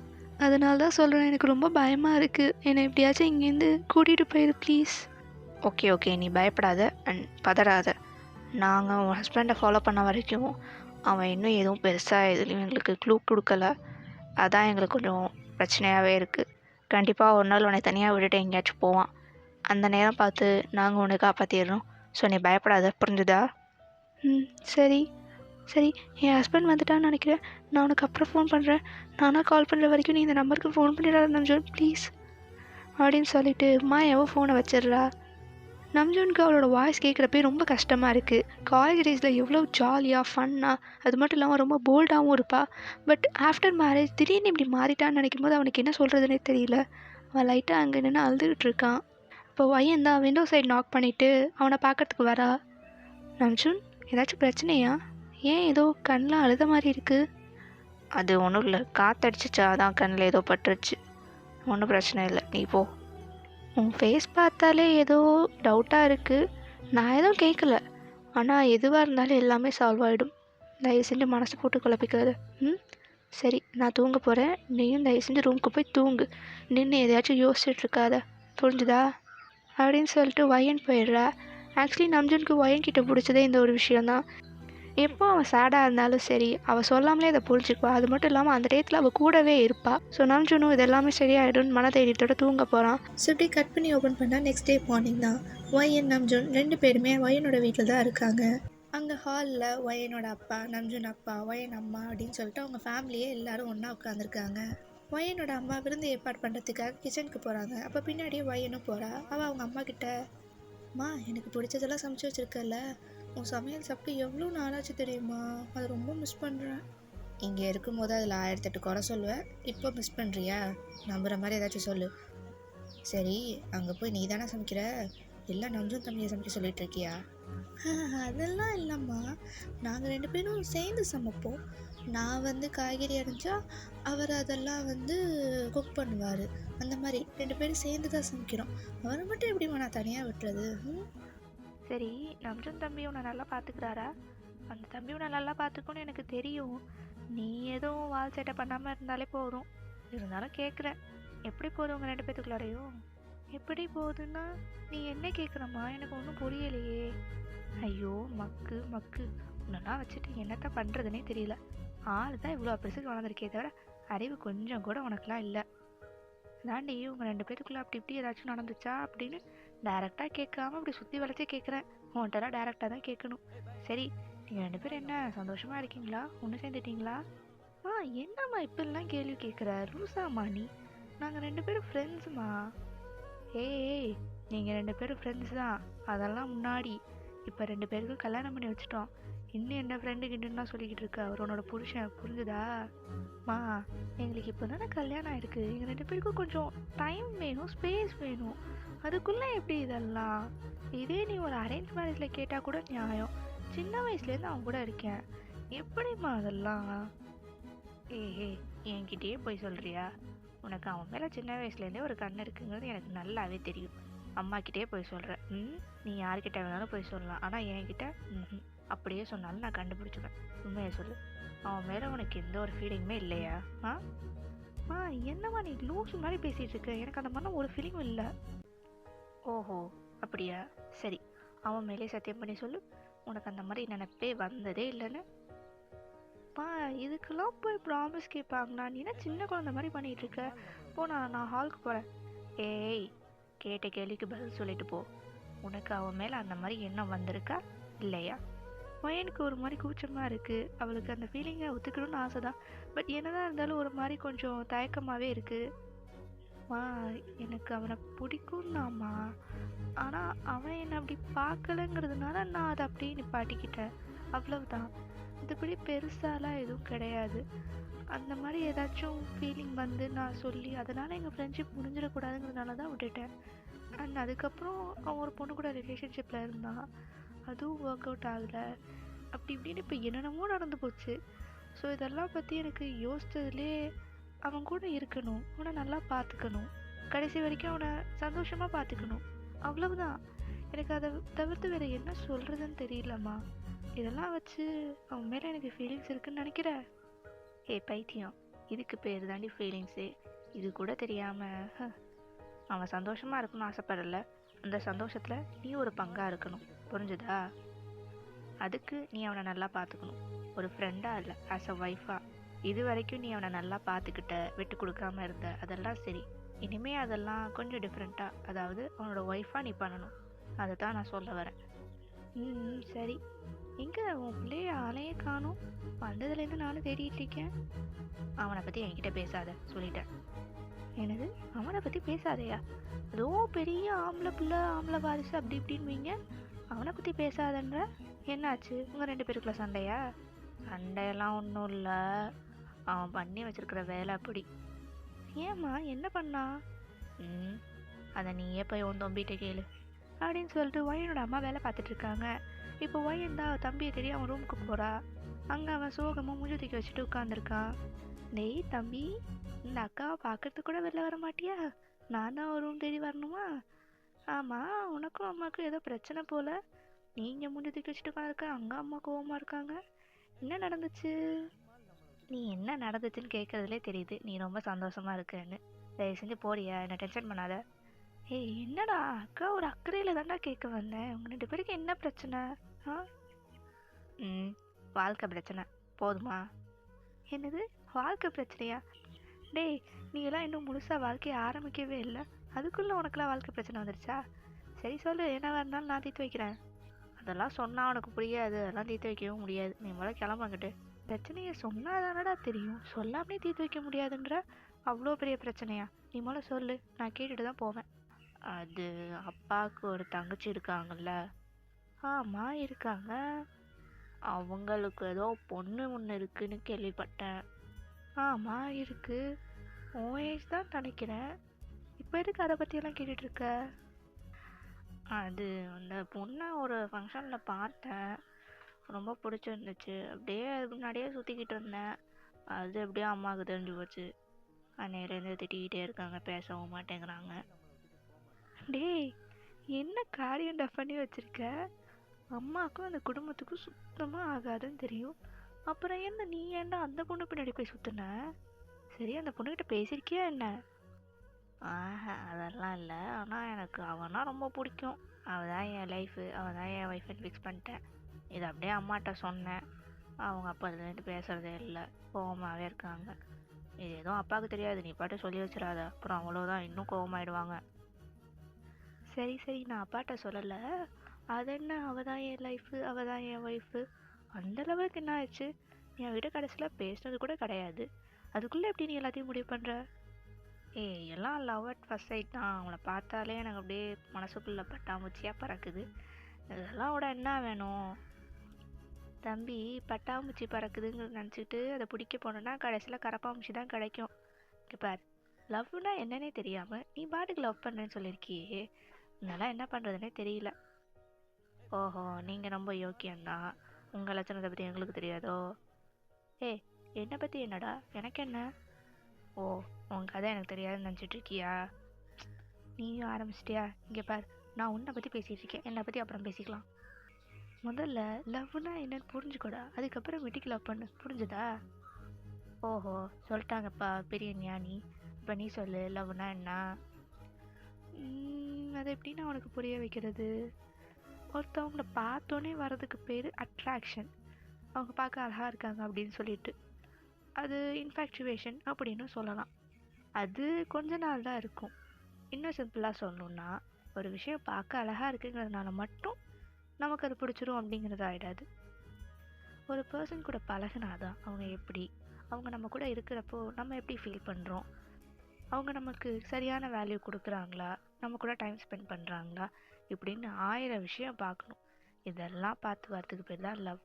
அதனால தான் சொல்கிறேன், எனக்கு ரொம்ப பயமாக இருக்குது. என்னை எப்படியாச்சும் இங்கேருந்து கூட்டிகிட்டு போயிடு ப்ளீஸ். ஓகே ஓகே, நீ பயப்படாத அண்ட் பதறாத. நாங்கள் உன் ஹஸ்பண்டை ஃபாலோ பண்ண வரைக்கும் அவன் இன்னும் எதுவும் பெருசாக எதுலையும் எங்களுக்கு க்ளூ கொடுக்கல. அதான் எங்களுக்கு கொஞ்சம் பிரச்சனையாகவே இருக்குது. கண்டிப்பாக ஒரு நாள் உன்னை தனியாக விட்டுட்டு எங்கேயாச்சும் போவான். அந்த நேரம் பார்த்து நாங்கள் உன்னை காப்பாற்றிடுறோம். ஸோ நீ பயப்படாத, புரிஞ்சுதா? சரி சரி, என் ஹஸ்பண்ட் வந்துட்டான்னு நினைக்கிறேன். நான் உனக்கு அப்புறம் ஃபோன் பண்ணுறேன். நானாக கால் பண்ணுற வரைக்கும் நீ இந்த நம்பருக்கு ஃபோன் பண்ணிடாத நம்ஜோன் ப்ளீஸ் அப்படின்னு சொல்லிட்டு மாயாவும் ஃபோனை வச்சிடுறா. நம்ஜோனுக்கு அவளோட வாய்ஸ் கேட்குறப்பே ரொம்ப கஷ்டமாக இருக்குது. காலேஜ் டேஸில் எவ்வளோ ஜாலியாக ஃபன்னாக, அது மட்டும் இல்லாமல் ரொம்ப போல்டாகவும் இருப்பாள். பட் ஆஃப்டர் மேரேஜ் திடீர்னு இப்படி மாறிட்டான்னு நினைக்கும் போது அவனுக்கு என்ன சொல்கிறதுனே தெரியல. அவன் லைட்டாக அங்கே நின்று அழுதுகிட்டு இருக்கான். இப்போ வயன் தான் விண்டோ சைடு நாக் பண்ணிவிட்டு அவனை பார்க்கறதுக்கு வரா. நம்ஜூன், ஏதாச்சும் பிரச்சனையா? ஏன் ஏதோ கண்ணில் அழுத மாதிரி இருக்குது? அது ஒன்றும் இல்லை, காற்றடிச்சிச்சா, அதான் கண்ணில் ஏதோ பட்டுருச்சு. ஒன்றும் பிரச்சனை இல்லை, நீ போ. உன் ஃபேஸ் பார்த்தாலே ஏதோ டவுட்டாக இருக்குது. நான் எதுவும் கேட்கல. ஆனால் எதுவாக இருந்தாலும் எல்லாமே சால்வ் ஆகிடும். தயவு செஞ்சு மனசு போட்டு குழப்பிக்காத. சரி, நான் தூங்க போகிறேன். நீயும் தயவு செஞ்சு ரூமுக்கு போய் தூங்கு. நின்று எதையாச்சும் யோசிச்சுட்டு இருக்காத, புரிஞ்சுதா அப்படின்னு சொல்லிட்டு வயன் போயிடுறா. ஆக்சுவலி நம்ஜூனுக்கு வயன் கிட்ட பிடிச்சதே இந்த ஒரு விஷயந்தான். எப்போ அவன் சேடாக இருந்தாலும் சரி, அவள் சொல்லாமலே அதை புரிஞ்சுக்குவா. அது மட்டும் இல்லாமல் அந்த டேத்தில் அவள் கூடவே இருப்பாள். ஸோ நம்ஜூனும் இதெல்லாமே சரியாயிடும்னு மன தைரியத்தோட தூங்க போகிறான். ஸோ இப்படி கட் பண்ணி ஓப்பன் பண்ணால் நெக்ஸ்ட் டே மார்னிங் தான். வயன் நம்ஜூன் 2 பேருமே வயனோட வீட்டில் தான் இருக்காங்க. அங்கே ஹாலில் வயனோட அப்பா, நம்ஜூன் அப்பா, வயன் அம்மா அப்படின்னு சொல்லிட்டு அவங்க ஃபேமிலியே எல்லாரும் ஒன்றா உட்காந்துருக்காங்க. வயனோட அம்மா விருந்து ஏற்பாடு பண்ணுறதுக்காக கிச்சனுக்கு போகிறாங்க. அப்போ பின்னாடியே வயனும் போகிறா. அவள் அவங்க அம்மா கிட்ட, அம்மா எனக்கு பிடிச்சதெல்லாம் சமைச்சு வச்சுருக்கல, உன் சமையல் சாப்பிட்டு எவ்வளோ நாளாச்சு தெரியுமா, அதை ரொம்ப மிஸ் பண்ணுறேன். இங்கே இருக்கும்போது அதில் 1008 குறை சொல்லுவேன், இப்போ மிஸ் பண்ணுறியா? நம்புகிற மாதிரி ஏதாச்சும் சொல்லு. சரி, அங்கே போய் நீ தானே சமைக்கிற, இல்லை நம்ஜூன் தம்பியை சமைக்க சொல்லிட்டு இருக்கியா? அதெல்லாம் இல்லைம்மா, நாங்கள் 2 பேரும் சேர்ந்து சமைப்போம். நான் வந்து காய்கறி அரிஞ்சா அவர் அதெல்லாம் வந்து குக் பண்ணுவார். அந்த மாதிரி 2 பேரும் சேர்ந்து தான் சமைக்கிறோம். அவரை மட்டும் எப்படிம்மா நான் தனியாக விட்டுறது? சரி, நம்ஜூன் தம்பி உன்னை நல்லா பார்த்துக்கிறாரா? அந்த தம்பி உன்னை நல்லா பார்த்துக்கணும்னு எனக்கு தெரியும். நீ எதுவும் வால் சேட்டை பண்ணாமல் இருந்தாலே போதும். இருந்தாலும் கேட்குறேன், எப்படி போகுது உங்கள் 2 பேத்துக்குள்ளாரையும்? எப்படி போகுதுன்னா நீ என்ன கேட்குறம்மா? எனக்கு ஒன்றும் புரியலையே. ஐயோ மக்கு மக்கு, உன்னெல்லாம் வச்சுட்டு என்னத்த பண்ணுறதுனே தெரியல. ஆள் தான் இவ்வளோ பெருசுக்கு வளர்ந்துருக்கே தவிர அறிவு கொஞ்சம் கூட உனக்குலாம் இல்லை. தாண்டி உங்கள் 2 பேத்துக்குள்ளே அப்படி இப்படி ஏதாச்சும் நடந்துச்சா அப்படின்னு டைரெக்டாக கேட்காம இப்படி சுற்றி வளைச்சே கேட்குறேன். உன்கிட்டலாம் டைரெக்டாக தான் கேட்கணும். சரி, நீங்கள் 2 பேரும் என்ன சந்தோஷமாக இருக்கீங்களா? ஒன்று சேர்ந்துட்டீங்களா? என்னம்மா இப்படிலாம் கேள்வி கேட்குற? லூசாம்மா நீ? நாங்கள் 2 பேரும் ஃப்ரெண்ட்ஸுமா. ஏய், நீங்கள் 2 பேரும் ஃப்ரெண்ட்ஸ் தான், அதெல்லாம் முன்னாடி. இப்போ 2 பேருக்கும் கல்யாணம் பண்ணி வச்சுட்டோம். இன்னும் என்ன ஃப்ரெண்டு கிட்டலாம் சொல்லிக்கிட்டு இருக்க? அவர் உன்னோட புருஷன், புரிஞ்சுதா? எங்களுக்கு இப்போ தானே கல்யாணம் ஆயிருக்கு. எங்கள் 2 பேருக்கும் கொஞ்சம் டைம் வேணும், ஸ்பேஸ் வேணும். அதுக்குள்ளே எப்படி இதெல்லாம்? இதே நீ ஒரு அரேஞ்ச் மேரேஜில் கேட்டால் கூட நியாயம். சின்ன வயசுலேருந்து அவன் கூட இருக்கேன், எப்படிம்மா அதெல்லாம்? ஏய், என்கிட்டயே போய் சொல்கிறியா? உனக்கு அவன் மேலே சின்ன வயசுலேருந்தே ஒரு கண் இருக்குங்கிறது எனக்கு நல்லாவே தெரியும். அம்மாக்கிட்டே போய் சொல்கிறேன். நீ யார்கிட்ட வேணாலும் போய் சொல்லலாம், ஆனால் என்கிட்ட அப்படியே சொன்னாலும் நான் கண்டுபிடிச்சிப்பேன். உண்மையை சொல்லு, அவன் மேலே உனக்கு எந்த ஒரு ஃபீலிங்குமே இல்லையா? என்னம்மா நீ லூஸ் மாதிரி பேசிகிட்டு இருக்க? எனக்கு அந்த மாதிரிலாம் ஒரு ஃபீலிங்கும் இல்லை. ஓஹோ அப்படியா? சரி, அவன் மேலே சத்தியம் பண்ணி சொல்லு, உனக்கு அந்த மாதிரி நினைப்பே வந்ததே இல்லைன்னு. இதுக்கெல்லாம் போய் ப்ராமிஸ் கேட்பாங்களா? நீ என்ன சின்ன குழந்தை மாதிரி பண்ணிகிட்டு இருக்க? போ, நான் ஹாலுக்கு போகிறேன். ஏய், கேட்ட கேள்விக்கு பதில் சொல்லிட்டு போ. உனக்கு அவன் மேலே அந்த மாதிரி எண்ணம் வந்திருக்கா இல்லையா? பையனுக்கு ஒரு மாதிரி கூச்சமாக இருக்குது. அவளுக்கு அந்த ஃபீலிங்கை ஒத்துக்கணும்னு ஆசை தான். பட் என்னதான் இருந்தாலும் ஒரு மாதிரி கொஞ்சம் தயக்கமாகவே இருக்குது. மா, எனக்கு அவனை பிடிக்கும்னாம்மா. ஆனால் அவன் என்னை அப்படி பார்க்கலங்கிறதுனால நான் அதை அப்படியே நிப்பாட்டிக்கிட்டேன். அவ்வளவுதான். மத்தபடி பெருசாலாம் எதுவும் கிடையாது. அந்த மாதிரி ஏதாச்சும் ஃபீலிங் வந்து நான் சொல்லி அதனால் எங்கள் ஃப்ரெண்ட்ஷிப் முடிஞ்சிடக்கூடாதுங்கிறதுனால தான் விட்டுட்டேன். அண்ட் அதுக்கப்புறம் அவன் ஒரு பொண்ணு கூட ரிலேஷன்ஷிப்பில் இருந்தான். அதுவும் ஒர்க் அவுட் ஆகலை. அப்படி இப்படின்னு இப்போ என்னென்னமோ நடந்து போச்சு. ஸோ இதெல்லாம் பற்றி எனக்கு யோசித்ததுலே அவன் கூட இருக்கணும், அவனை நல்லா பார்த்துக்கணும், கடைசி வரைக்கும் அவனை சந்தோஷமாக பார்த்துக்கணும், அவ்வளவுதான். எனக்கு அதை தவிர்த்து வேறு என்ன சொல்கிறதுன்னு தெரியலம்மா. இதெல்லாம் வச்சு அவன் மேலே எனக்கு ஃபீலிங்ஸ் இருக்குன்னு நினைக்கிற? பைத்தியம், இதுக்கு பேர் தாண்டி ஃபீலிங்ஸு. இது கூட தெரியாமல் அவன் சந்தோஷமாக இருக்கணும்னு ஆசைப்படலை. அந்த சந்தோஷத்தில் நீ ஒரு பங்காக இருக்கணும், புரிஞ்சுதா? அதுக்கு நீ அவனை நல்லா பார்த்துக்கணும், ஒரு ஃப்ரெண்டாக இல்லை, ஆஸ் அ ஒய்ஃபாக. இது வரைக்கும் நீ அவனை நல்லா பார்த்துக்கிட்ட, விட்டு கொடுக்காம இருந்த, அதெல்லாம் சரி. இனிமேல் அதெல்லாம் கொஞ்சம் டிஃப்ரெண்ட்டாக, அதாவது அவனோட ஒய்ஃபாக நீ பண்ணணும். அதை தான் நான் சொல்ல வரேன். சரி. எங்கே உன் பிள்ளைய ஆளையே காணும்? வந்ததுலேருந்து நானும் தேடிட்டு இருக்கேன். அவனை பற்றி என்கிட்ட பேசாத சொல்லிட்டேன். என்னது, அவனை பற்றி பேசாதையா? அதோ பெரிய ஆம்பளை பிள்ளை, ஆம்பளை வாரிசு அப்படி இப்படின்னு வைங்க, அவனை பற்றி பேசாதன்ற. என்னாச்சு, உங்கள் 2 பேருக்குள்ள சண்டையா? சண்டையெல்லாம் ஒன்றும் இல்லை, அவன் பண்ணி வச்சிருக்கிற வேலை அப்படி. ஏம்மா, என்ன பண்ணா? அதை நீயே போய் உன் தம்பிகிட்ட கேளு அப்படின்னு சொல்லிட்டு ஒய்யனோட அம்மா வேலை பார்த்துட்ருக்காங்க. இப்போ ஒய்யன் தான் தம்பியை தேடி அவன் ரூமுக்கு போகிறா. அங்கே அவன் சோகமாக மூஞ்சி தூக்கி வச்சுட்டு உட்காந்துருக்கான். டேய் தம்பி, இந்த அக்காவை பார்க்கறதுக்கு கூட வெளில வர மாட்டியா? நான் தான் ஒரு ரூம் தேடி வரணுமா? ஆமாம், உனக்கும் அம்மாவுக்கும் ஏதோ பிரச்சனை போல். நீங்கள் மூஞ்சி தூக்கி வச்சுட்டு உட்காந்துருக்க, அங்கே அம்மா கோவமாக இருக்காங்க. என்ன நடந்துச்சு? நீ என்ன நடந்துச்சுன்னு கேட்குறதுலே தெரியுது நீ ரொம்ப சந்தோஷமாக இருக்கேன்னு. தயவு செஞ்சு போறியா, என்ன டென்ஷன் பண்ணாத. என்னடா அக்கா, ஒரு அக்கறையில் தாண்டா கேட்க வந்தேன். உங்கள் 2 பேருக்கு என்ன பிரச்சனை? வாழ்க்கை பிரச்சனை, போதுமா? என்னது, வாழ்க்கை பிரச்சனையா? டேய், நீங்களாம் இன்னும் முழுசாக வாழ்க்கையை ஆரம்பிக்கவே இல்லை, அதுக்குள்ளே உனக்குலாம் வாழ்க்கை பிரச்சனை வந்துடுச்சா? சரி சொல்லு, என்ன இருந்தாலும் நான் தீர்த்து வைக்கிறேன். அதெல்லாம் சொன்னால் உனக்கு புரியாது, அதெல்லாம் தீர்த்து வைக்கவும் முடியாது. நீ முதல்ல கிளம்பங்கிட்டு. பிரச்சனையை சொன்னால் தானடா தெரியும், சொல்லாமலே தீர்த்து வைக்க முடியாதுன்ற அவ்வளோ பெரிய பிரச்சனையா? நீ முதல்ல சொல்லு, நான் கேட்டுட்டு தான் போவேன். அது அப்பாவுக்கு ஒரு தங்கச்சி இருக்காங்கல்ல? ஆமாம் இருக்காங்க. அவங்களுக்கு ஏதோ பொண்ணு ஒன்று இருக்குன்னு கேள்விப்பட்டேன். ஆமாம் இருக்குது, உன் ஏஜ் தான் நினைக்கிறேன். இப்போ எதுக்கு அதை பற்றியெல்லாம் கேட்டுட்ருக்க? அது அந்த பொண்ணை ஒரு ஃபங்க்ஷனில் பார்த்தேன், ரொம்ப பிடிச்சிருந்துச்சு. அப்படியே அதுக்கு முன்னாடியே சுற்றிக்கிட்டு இருந்தேன். அது எப்படியோ அம்மாவுக்கு தெரிஞ்சு போச்சு. அன்னையிலேருந்து திட்டிக்கிட்டே இருக்காங்க, பேசவும் மாட்டேங்கிறாங்க. டேய், என்ன காரியம் டஃப் பண்ணி வச்சுருக்க? அம்மாவுக்கும் அந்த குடும்பத்துக்கும் சுத்தமாக ஆகாதுன்னு தெரியும், அப்புறம் என்ன நீ ஏன்டா அந்த பொண்ணு பின்னாடி போய் சுற்றுன? சரி, அந்த பொண்ணுக்கிட்ட பேசியிருக்கியா என்ன? அதெல்லாம் இல்லை. ஆனால் எனக்கு அவனா ரொம்ப பிடிக்கும். அவள் தான் என் லைஃபு, அவள் தான் என் ஒய்ஃப்னு ஃபிக்ஸ் பண்ணிட்டேன். இதை அப்படியே அம்மாட்ட சொன்னேன். அவங்க அப்பா இதுலேருந்து பேசுகிறதே இல்லை, கோவமாகவே இருக்காங்க. இது எதுவும் அப்பாவுக்கு தெரியாது, நீ பாட்டு சொல்லி வச்சிடாத, அப்புறம் அவ்வளோதான், இன்னும் கோவமாயிடுவாங்க. சரி சரி, நான் அப்பாட்ட சொல்லலை. அது என்ன, அவள் தான் என் லைஃபு, அவள் தான் என் ஒய்ஃபு, அந்த லெவலுக்கு என்ன ஆயிடுச்சு? என் வீட்டை கடைசியில் பேசினது கூட கிடையாது, அதுக்குள்ளே எப்படி நீ எல்லாத்தையும் முடிவு பண்ணுற? எல்லாம் லவ் அட் ஃபர்ஸ்ட் சைட் தான். அவங்கள பார்த்தாலே எனக்கு அப்படியே மனசுக்குள்ளே பட்டாம்பூச்சியாக பறக்குது. இதெல்லாம் விட என்ன வேணும்? தம்பி, பட்டாம்பூச்சி பறக்குதுங்கிறது நினச்சிக்கிட்டு அதை பிடிக்க போனோன்னா கடைசியில் கரப்பாம்பூச்சி தான் கிடைக்கும். இங்கே பார், லவ்னா என்னன்னே தெரியாமல் நீ பாட்டுக்கு லவ் பண்ணுறேன்னு சொல்லியிருக்கியே, இதெல்லாம் என்ன பண்ணுறதுனே தெரியல. ஓஹோ, நீங்கள் ரொம்ப யோக்கியம்தான், உங்கள் லட்சணத்தை பற்றி எங்களுக்கு தெரியாதோ? என்னை பற்றி என்னடா, எனக்கு என்ன? ஓ, உன் கதை எனக்கு தெரியாதுன்னு நினச்சிட்டு இருக்கியா? நீயும் ஆரம்பிச்சிட்டியா? இங்கே பார், நான் உன்னை பற்றி பேசிகிட்டு இருக்கேன், என்னை பற்றி அப்புறம் பேசிக்கலாம். முதல்ல லவ்னா என்னன்னு புரிஞ்சுக்கூடா, அதுக்கப்புறம் வீட்டுக்கு லவ் பண்ணு, புரிஞ்சுதா? ஓஹோ, சொல்லிட்டாங்கப்பா பெரிய ஞானி. இப்போ நீ சொல்லு, லவ்னா என்ன? அதை எப்படி நான் உனக்கு புரிய வைக்கிறது? ஒருத்தவங்கள பார்த்தோன்னே வர்றதுக்கு பேர் அட்ராக்ஷன். அவங்க பார்க்க அழகாக இருக்காங்க அப்படின்னு சொல்லிட்டு, அது இன்ஃபேக்சுவேஷன் அப்படின்னு சொல்லலாம். அது கொஞ்ச நாள் தான் இருக்கும். இன்னும் சிம்பிளாக சொல்லணுன்னா, ஒரு விஷயம் பார்க்க அழகாக இருக்குங்கிறதுனால மட்டும் நமக்கு அது பிடிச்சிரும் அப்படிங்கிறது ஆகிடாது. ஒரு பர்சன் கூட பழகுனாதான் அவங்க எப்படி, அவங்க நம்ம கூட இருக்கிறப்போ நம்ம எப்படி ஃபீல் பண்ணுறோம், அவங்க நமக்கு சரியான வேல்யூ கொடுக்குறாங்களா, நம்ம கூட டைம் ஸ்பெண்ட் பண்ணுறாங்களா, இப்படின்னு 1000 விஷயம் பார்க்கணும். இதெல்லாம் பார்த்து வரதுக்கு பேர் தான் லவ்.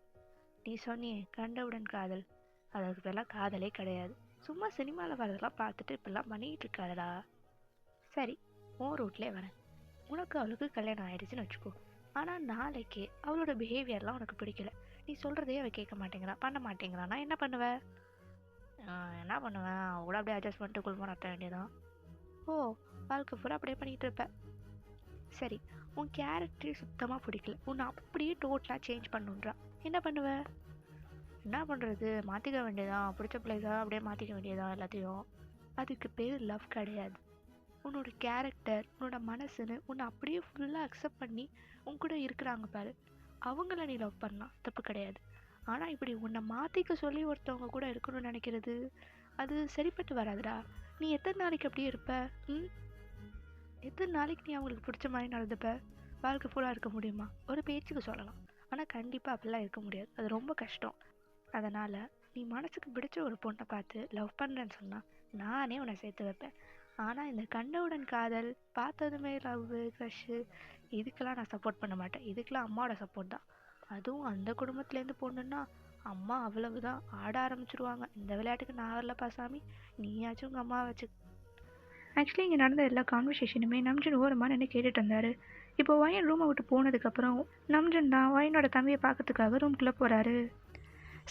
நீ சொன்னியே கண்டவுடன் காதல், அதுக்கு பேர்லாம் காதலே கிடையாது. சும்மா சினிமாவில் வரதெல்லாம் பார்த்துட்டு இப்படிலாம் பண்ணிக்கிட்டு இருக்காதடா. சரி, உன் ரூட்லேயே வரேன். உனக்கு அவளுக்கு கல்யாணம் ஆயிடுச்சுன்னு வச்சுக்கோ. ஆனால் நாளைக்கு அவளோட பிஹேவியர்லாம் உனக்கு பிடிக்கல, நீ சொல்கிறதே அவள் கேட்க மாட்டேங்கிறா, பண்ண மாட்டேங்கிறானா, என்ன பண்ணுவேன்? என்ன பண்ணுவேன், அவள் கூட அப்படியே அட்ஜஸ்ட் பண்ணிட்டு குடும்பம் நடத்த வேண்டியதான். ஓ, வாழ்க்கை ஃபுல்லாக அப்படியே பண்ணிகிட்டு இருப்ப. சரி, உன் கேரக்டரே சுத்தமாக பிடிக்கல, உன்னை அப்படியே டோட்டலாக சேஞ்ச் பண்ணுன்றா, என்ன பண்ணுவ? என்ன பண்ணுறது, மாற்றிக்க வேண்டியதான், பிடிச்ச பிள்ளைதான் அப்படியே மாற்றிக்க வேண்டியதான் எல்லாத்தையும். அதுக்கு பேர் லவ் கிடையாது. உன்னோட கேரக்டர், உன்னோட மனசுன்னு உன்னை அப்படியே ஃபுல்லாக அக்செப்ட் பண்ணி உன் கூட இருக்கிறாங்க பாரு, அவங்கள நீ லவ் பண்ணலாம், தப்பு கிடையாது. ஆனால் இப்படி உன்னை மாற்றிக்க சொல்லி ஒருத்தவங்க கூட இருக்கணும்னு நினைக்கிறது, அது சரிப்பட்டு வராதுடா. நீ எத்தனை நாளைக்கு அப்படியே இருப்ப? எத்தனை நாளைக்கு நீ அவங்களுக்கு பிடிச்ச மாதிரி நடந்துப்ப? வாழ்க்கை ஃபுல்லாக இருக்க முடியுமா? ஒரு பேச்சுக்கு சொல்லலாம், ஆனால் கண்டிப்பாக அப்படிலாம் இருக்க முடியாது, அது ரொம்ப கஷ்டம். அதனால் நீ மனசுக்கு பிடிச்ச ஒரு பொண்ணை பார்த்து லவ் பண்ணுறேன்னு சொன்னால் நானே உன்னை சேர்த்து வைப்பேன். ஆனால் இந்த கண்டவுடன் காதல், பார்த்ததுமே லவ்வு, க்ரஷ்ஷு, இதுக்கெல்லாம் நான் சப்போர்ட் பண்ண மாட்டேன். இதுக்கெல்லாம் அம்மாவோட சப்போர்ட் தான். அதுவும் அந்த குடும்பத்துலேருந்து பொண்ணுன்னா அம்மா அவ்வளவுதான், ஆட ஆரம்பிச்சிருவாங்க. இந்த விளையாட்டுக்கு நான் வரலப்பா சாமி, நீயாச்சும் உங்கள் அம்மா வச்சு. ஆக்சுவலி இங்கே நடந்த எல்லா கான்வர்சேஷனுமே நம்ஜன் ஓரமாக நின்று கேட்டுட்டு இருந்தார். இப்போ வயன் ரூமை விட்டு போனதுக்கப்புறம் நம்ஜன் தான் வயனோட தம்பியை பார்க்கறதுக்காக ரூம்குள்ளே போகிறாரு.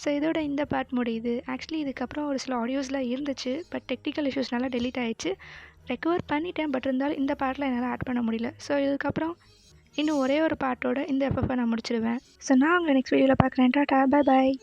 ஸோ இதோட இந்த பார்ட் முடியுது. ஆக்சுவலி இதுக்கப்புறம் ஒரு சில ஆடியோஸ்லாம் இருந்துச்சு, பட் டெக்னிக்கல் இஷ்யூஸ்னால டெலீட் ஆகிடுச்சு. ரெக்கவர் பண்ணிட்டேன், பட் இருந்தாலும் இந்த பார்ட்டில் என்னால் ஆட் பண்ண முடியல. ஸோ இதுக்கப்புறம் இன்னும் ஒரே ஒரு பார்ட்டோட இந்த எஃப்எஃப்பை நான் முடிச்சிடுவேன். ஸோ நான் உங்களை நெக்ஸ்ட் வீடியோவில் பார்க்குறேன். Tata, bye bye.